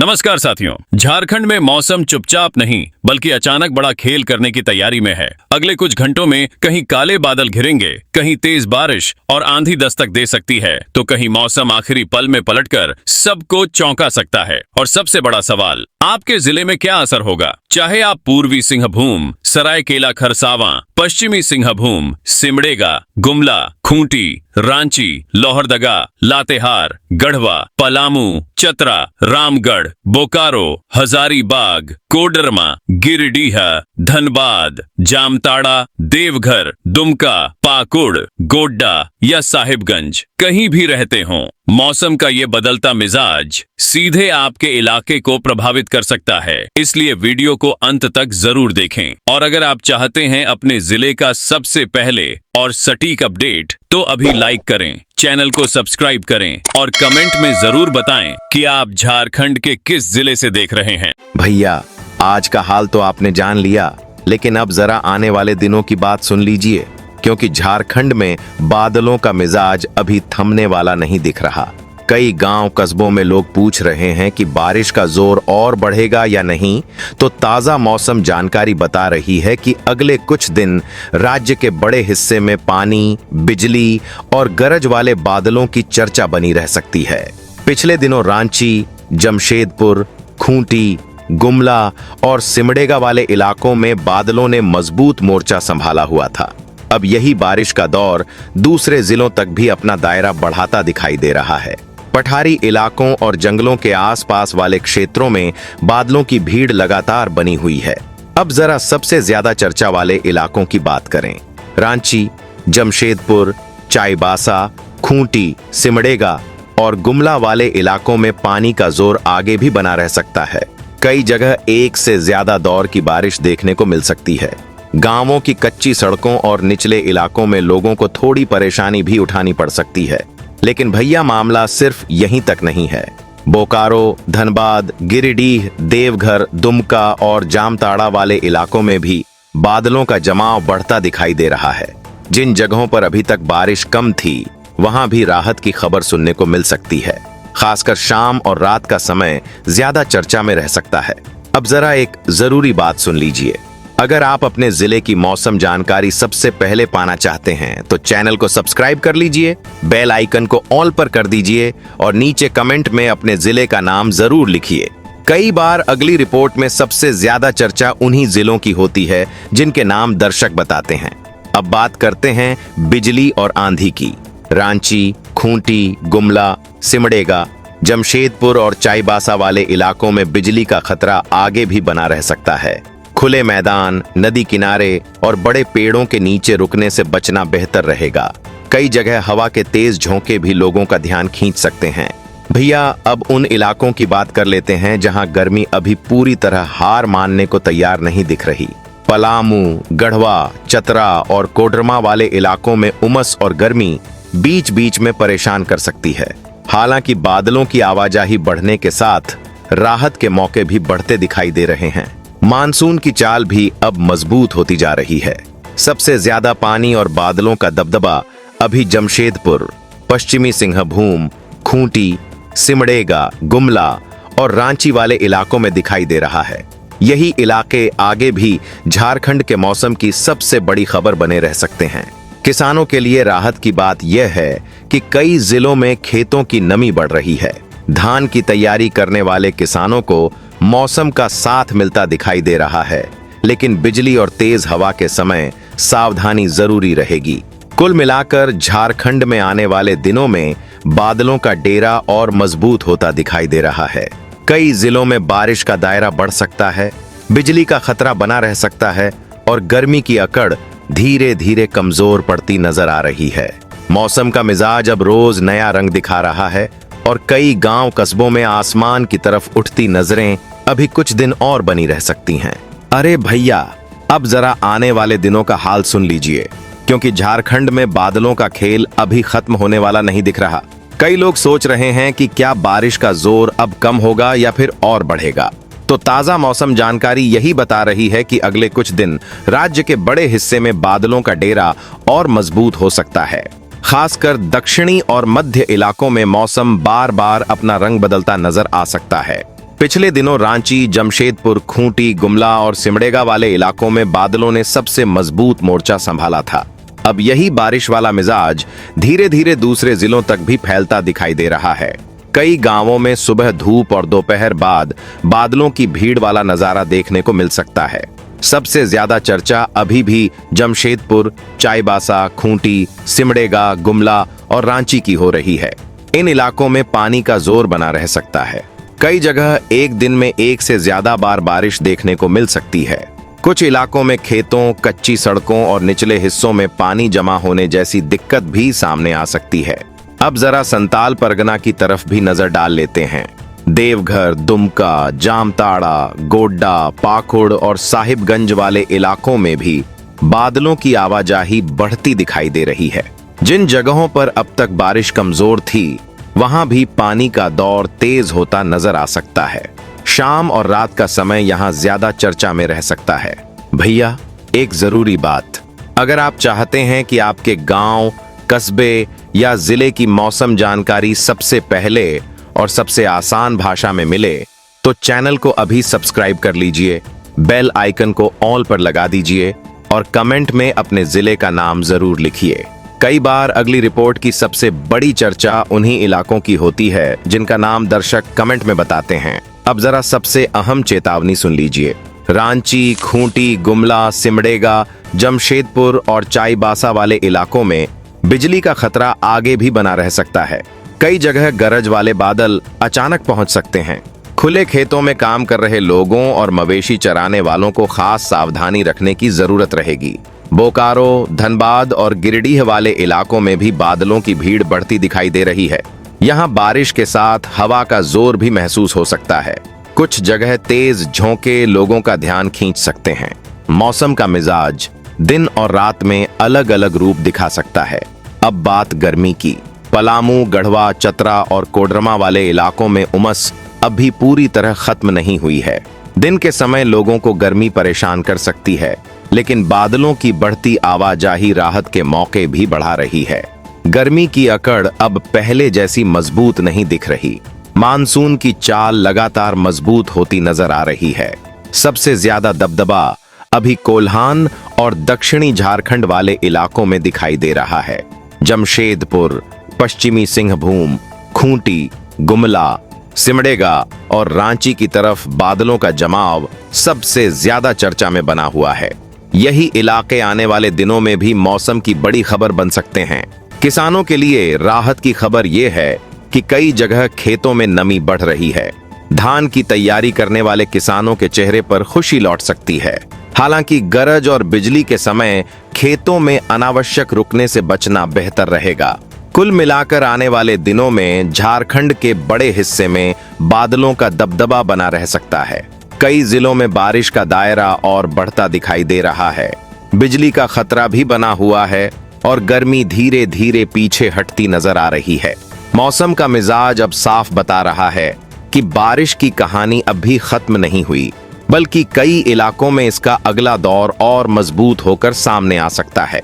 नमस्कार साथियों। झारखंड में मौसम चुपचाप नहीं बल्कि अचानक बड़ा खेल करने की तैयारी में है। अगले कुछ घंटों में कहीं काले बादल घिरेंगे, कहीं तेज बारिश और आंधी दस्तक दे सकती है, तो कहीं मौसम आखिरी पल में पलटकर सबको चौंका सकता है। और सबसे बड़ा सवाल, आपके जिले में क्या असर होगा? चाहे आप पूर्वी सिंहभूम, सरायकेला खरसावां, पश्चिमी सिंहभूम, सिमडेगा, गुमला, खूंटी, रांची, लोहरदगा, लातेहार, गढ़वा, पलामू, चतरा, रामगढ़, बोकारो, हजारीबाग, कोडरमा, गिरिडीह, धनबाद, जामताड़ा, देवघर, दुमका, पाकुड़, गोड्डा या साहिबगंज कहीं भी रहते हों, मौसम का ये बदलता मिजाज सीधे आपके इलाके को प्रभावित कर सकता है। इसलिए वीडियो को अंत तक जरूर देखें। और अगर आप चाहते हैं अपने जिले का सबसे पहले और सटीक अपडेट, तो अभी लाइक करें, चैनल को सब्सक्राइब करें और कमेंट में जरूर बताएं कि आप झारखंड के किस जिले से देख रहे हैं। भैया, आज का हाल तो आपने जान लिया, लेकिन अब जरा आने वाले दिनों की बात सुन लीजिए, क्योंकि झारखंड में बादलों का मिजाज अभी थमने वाला नहीं दिख रहा। कई गांव कस्बों में लोग पूछ रहे हैं कि बारिश का जोर और बढ़ेगा या नहीं, तो ताजा मौसम जानकारी बता रही है कि अगले कुछ दिन राज्य के बड़े हिस्से में पानी, बिजली और गरज वाले बादलों की चर्चा बनी रह सकती है। पिछले दिनों रांची, जमशेदपुर, खूंटी, गुमला और सिमडेगा वाले इलाकों में बादलों ने मजबूत मोर्चा संभाला हुआ था। अब यही बारिश का दौर दूसरे जिलों तक भी अपना दायरा बढ़ाता दिखाई दे रहा है। पठारी इलाकों और जंगलों के आसपास वाले क्षेत्रों में बादलों की भीड़ लगातार बनी हुई है। अब जरा सबसे ज्यादा चर्चा वाले इलाकों की बात करें। रांची, जमशेदपुर, चाईबासा, खूंटी, सिमडेगा और गुमला वाले इलाकों में पानी का जोर आगे भी बना रह सकता है। कई जगह एक से ज्यादा दौर की बारिश देखने को मिल सकती है। गांवों की कच्ची सड़कों और निचले इलाकों में लोगों को थोड़ी परेशानी भी उठानी पड़ सकती है। लेकिन भैया, मामला सिर्फ यहीं तक नहीं है। बोकारो, धनबाद, गिरिडीह, देवघर, दुमका और जामताड़ा वाले इलाकों में भी बादलों का जमाव बढ़ता दिखाई दे रहा है। जिन जगहों पर अभी तक बारिश कम थी, वहां भी राहत की खबर सुनने को मिल सकती है। खासकर शाम और रात का समय ज्यादा चर्चा में रह सकता है। अब जरा एक जरूरी बात सुन लीजिए। अगर आप अपने जिले की मौसम जानकारी सबसे पहले पाना चाहते हैं, तो चैनल को सब्सक्राइब कर लीजिए, बेल आइकन को ऑल पर कर दीजिए और नीचे कमेंट में अपने जिले का नाम जरूर लिखिए। कई बार अगली रिपोर्ट में सबसे ज्यादा चर्चा उन्हीं जिलों की होती है जिनके नाम दर्शक बताते हैं। अब बात करते हैं बिजली और आंधी की। रांची, खूंटी, गुमला, सिमडेगा, जमशेदपुर और चाईबासा वाले इलाकों में बिजली का खतरा आगे भी बना रह सकता है। खुले मैदान, नदी किनारे और बड़े पेड़ों के नीचे रुकने से बचना बेहतर रहेगा। कई जगह हवा के तेज झोंके भी लोगों का ध्यान खींच सकते हैं। भैया, अब उन इलाकों की बात कर लेते हैं जहां गर्मी अभी पूरी तरह हार मानने को तैयार नहीं दिख रही। पलामू, गढ़वा, चतरा और कोडरमा वाले इलाकों में उमस और गर्मी बीच बीच में परेशान कर सकती है। हालांकि बादलों की आवाजाही बढ़ने के साथ राहत के मौके भी बढ़ते दिखाई दे रहे हैं। मानसून की चाल भी अब मजबूत होती जा रही है। सबसे ज्यादा पानी और बादलों का दबदबा अभी जमशेदपुर, पश्चिमी सिंहभूम, खूंटी, सिमडेगा, गुमला और रांची वाले इलाकों में दिखाई दे रहा है। यही इलाके आगे भी झारखंड के मौसम की सबसे बड़ी खबर बने रह सकते हैं। किसानों के लिए राहत की बात यह है कि कई जिलों में खेतों की नमी बढ़ रही है। धान की तैयारी करने वाले किसानों को मौसम का साथ मिलता दिखाई दे रहा है, लेकिन बिजली और तेज हवा के समय सावधानी जरूरी रहेगी। कुल मिलाकर झारखंड में आने वाले दिनों में बादलों का डेरा और मजबूत होता दिखाई दे रहा है। कई जिलों में बारिश का दायरा बढ़ सकता है, बिजली का खतरा बना रह सकता है और गर्मी की अकड़ धीरे धीरे कमजोर पड़ती नजर आ रही है। मौसम का मिजाज अब रोज नया रंग दिखा रहा है और कई गांव कस्बों में आसमान की तरफ उठती नजरें अभी कुछ दिन और बनी रह सकती हैं। अरे भैया, अब जरा आने वाले दिनों का हाल सुन लीजिए, क्योंकि झारखंड में बादलों का खेल अभी खत्म होने वाला नहीं दिख रहा। कई लोग सोच रहे हैं कि क्या बारिश का जोर अब कम होगा या फिर और बढ़ेगा। तो ताजा मौसम जानकारी यही बता रही है कि अगले कुछ दिन राज्य के बड़े हिस्से में बादलों का डेरा और मजबूत हो सकता है। खासकर दक्षिणी और मध्य इलाकों में मौसम बार बार अपना रंग बदलता नजर आ सकता है। पिछले दिनों रांची, जमशेदपुर, खूंटी, गुमला और सिमडेगा वाले इलाकों में बादलों ने सबसे मजबूत मोर्चा संभाला था। अब यही बारिश वाला मिजाज धीरे धीरे दूसरे जिलों तक भी फैलता दिखाई दे रहा है। कई गांवों में सुबह धूप और दोपहर बाद बादलों की भीड़ वाला नजारा देखने को मिल सकता है। सबसे ज्यादा चर्चा अभी भी जमशेदपुर, चाईबासा, खूंटी, सिमडेगा, गुमला और रांची की हो रही है। इन इलाकों में पानी का जोर बना रह सकता है। कई जगह एक दिन में एक से ज्यादा बार बारिश देखने को मिल सकती है। कुछ इलाकों में खेतों, कच्ची सड़कों और निचले हिस्सों में पानी जमा होने जैसी दिक्कत भी सामने आ सकती है। अब जरा संताल परगना की तरफ भी नजर डाल लेते हैं। देवघर, दुमका, जामताड़ा, गोड्डा, पाकुड़ और साहिबगंज वाले इलाकों में भी बादलों की आवाजाही बढ़ती दिखाई दे रही है। जिन जगहों पर अब तक बारिश कमजोर थी, वहां भी पानी का दौर तेज होता नजर आ सकता है। शाम और रात का समय यहां ज्यादा चर्चा में रह सकता है। भैया, एक जरूरी बात, अगर आप चाहते हैं कि आपके गांव, कस्बे या जिले की मौसम जानकारी सबसे पहले और सबसे आसान भाषा में मिले, तो चैनल को अभी सब्सक्राइब कर लीजिए, बेल आइकन को ऑल पर लगा दीजिए और कमेंट में अपने जिले का नाम जरूर लिखिए। कई बार अगली रिपोर्ट की सबसे बड़ी चर्चा उन्हीं इलाकों की होती है जिनका नाम दर्शक कमेंट में बताते हैं। अब जरा सबसे अहम चेतावनी सुन लीजिए। रांची, खूंटी, गुमला, सिमडेगा, जमशेदपुर और चाईबासा वाले इलाकों में बिजली का खतरा आगे भी बना रह सकता है। कई जगह गरज वाले बादल अचानक पहुंच सकते हैं। खुले खेतों में काम कर रहे लोगों और मवेशी चराने वालों को खास सावधानी रखने की जरूरत रहेगी। बोकारो, धनबाद और गिरिडीह वाले इलाकों में भी बादलों की भीड़ बढ़ती दिखाई दे रही है। यहाँ बारिश के साथ हवा का जोर भी महसूस हो सकता है। कुछ जगह तेज झोंके लोगों का ध्यान खींच सकते हैं। मौसम का मिजाज दिन और रात में अलग अलग रूप दिखा सकता है। अब बात गर्मी की। पलामू, गढ़वा, चतरा और कोडरमा वाले इलाकों में उमस अब भी पूरी तरह खत्म नहीं हुई है। दिन के समय लोगों को गर्मी परेशान कर सकती है, लेकिन बादलों की बढ़ती आवाजाही राहत के मौके भी बढ़ा रही है। गर्मी की अकड़ अब पहले जैसी मजबूत नहीं दिख रही। मानसून की चाल लगातार मजबूत होती नजर आ रही है। सबसे ज्यादा दबदबा अभी कोल्हान और दक्षिणी झारखंड वाले इलाकों में दिखाई दे रहा है। जमशेदपुर, पश्चिमी सिंहभूम, खूंटी, गुमला, सिमडेगा और रांची की तरफ बादलों का जमाव सबसे ज्यादा चर्चा में बना हुआ है। यही इलाके आने वाले दिनों में भी मौसम की बड़ी खबर बन सकते हैं। किसानों के लिए राहत की खबर यह है कि कई जगह खेतों में नमी बढ़ रही है। धान की तैयारी करने वाले किसानों के चेहरे पर खुशी लौट सकती है। हालांकि गरज और बिजली के समय खेतों में अनावश्यक रुकने से बचना बेहतर रहेगा। कुल मिलाकर आने वाले दिनों में झारखंड के बड़े हिस्से में बादलों का दबदबा बना रह सकता है। कई जिलों में बारिश का दायरा और बढ़ता दिखाई दे रहा है। बिजली का खतरा भी बना हुआ है और गर्मी धीरे धीरे पीछे हटती नजर आ रही है। मौसम का मिजाज अब साफ बता रहा है कि बारिश की कहानी अब भी खत्म नहीं हुई, बल्कि कई इलाकों में इसका अगला दौर और मजबूत होकर सामने आ सकता है।